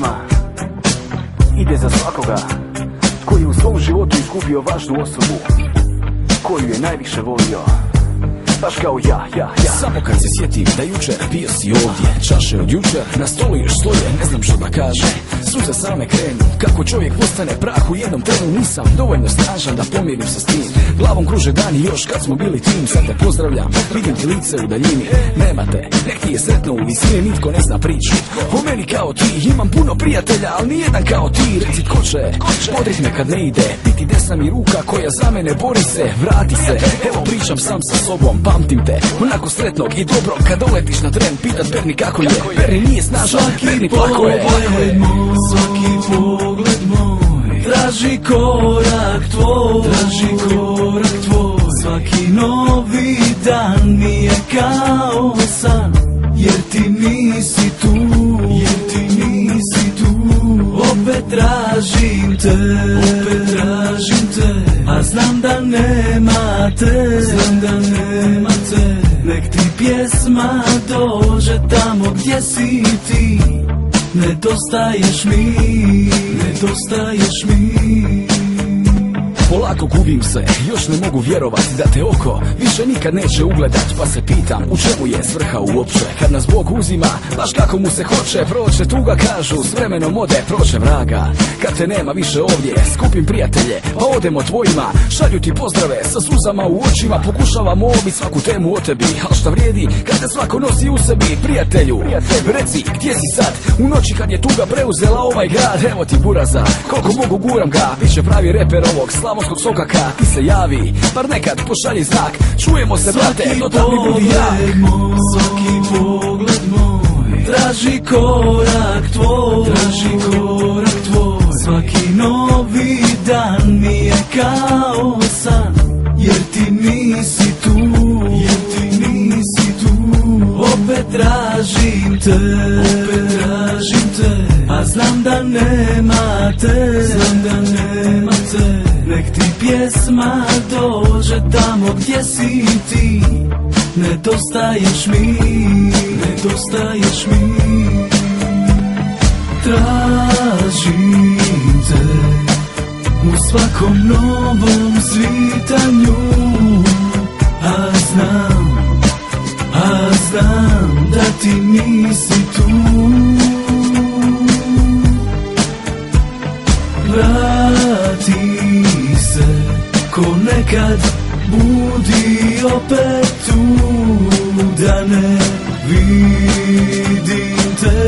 pjesma ide za svakoga koji je u svom životu izgubio važnu osobu koju je najviše volio. Baš kao ja. Samo kad se sjetim da jučer bio si ovdje, čaše od jučer na stolu još stoje, ne znam što da kaže. Suze same krenu, kako čovjek postane prah u jednom trenu. Nisam dovoljno snažan da pomirim se s tim. Glavom kruže dani još kad smo bili tim. Sad te pozdravljam, vidim ti lice u daljini. Nema te, nek ti je sretno u visini, nitko ne zna priču o meni kao ti. Imam puno prijatelja, ali nijedan kao ti. Reci tko će podrit me kad ne ide, biti desna mi ruka koja za mene bori se. Vrati se, evo pričam sam sa sobom. Pamtim te, onako sretnog i dobro kad doletiš na tren. Pitat Berni kako je, Berni nije snažan, Berni plako je. Svaki pogled moj traži korak tvoj, svaki novi dan mi je kao san, jer ti nisi tu, opet tražim te, a znam da nema te, nek ti pjesma dođe tamo gdje si ti. Nedostaješ mi. Polako gubim se, još ne mogu vjerovati da te oko više nikad neće ugledat. Pa se pitam u čemu je svrha uopće, kad nas Bog uzima baš kako mu se hoće. Proće tuga kažu, s vremenom ode, proće vraga. Kad te nema više ovdje, skupim prijatelje pa odemo tvojima. Šalju ti pozdrave sa suzama u očima. Pokušavamo obit svaku temu o tebi, al šta vrijedi kad te svako nosi u sebi. Prijatelju, reci gdje si sad u noći kad je tuga preuzela ovaj grad. Evo ti buraza, koliko mogu guram ga, biće pravi reper ovog slavonskog sokaka. Ti se javi, bar nekad pošalji znak. Čujemo se brate, to tad mi budi jak. Svaki pogled moj traži korak tvoj, svaki novi dan mi je kao san, jer ti nisi tu, opet tražim te, a znam da nema te, nek ti pjesma dođe tamo gdje si ti. Nedostaješ mi. Tražim te u svakom novom svitanju, a znam da ti nisi tu. Vrati se ko nekad, budi opet tu, da ne vidim te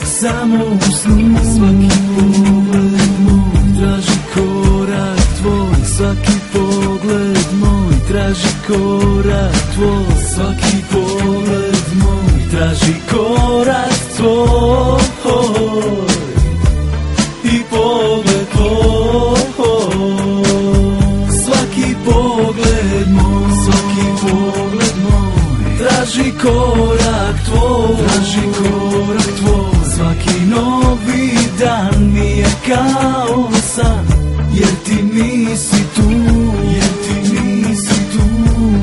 samo u snu. Svaki pogled moj traži korak tvoj, svaki pogled moj traži korak tvoj, svaki pogled moj traži korak tvoj i pogled tvoj. Svaki pogled moj traži korak tvoj, svaki novi dan mi je kao san, jer ti nisi tu,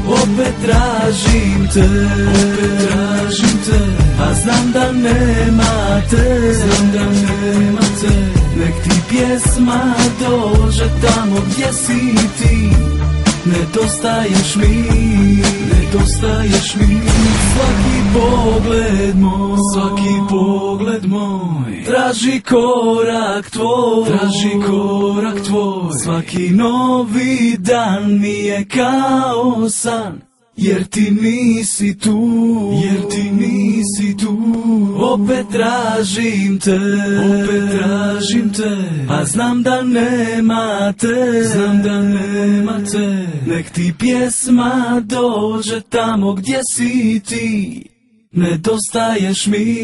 opet tražim te, a znam da nema te, nek ti pjesma dođe tamo gdje si ti. Nedostaješ mi. Svaki pogled moj traži korak tvoj, svaki novi dan mi je kao san, jer ti nisi tu, opet tražim te, a znam da nema te, nek ti pjesma dođe tamo gdje si ti. Nedostaješ mi.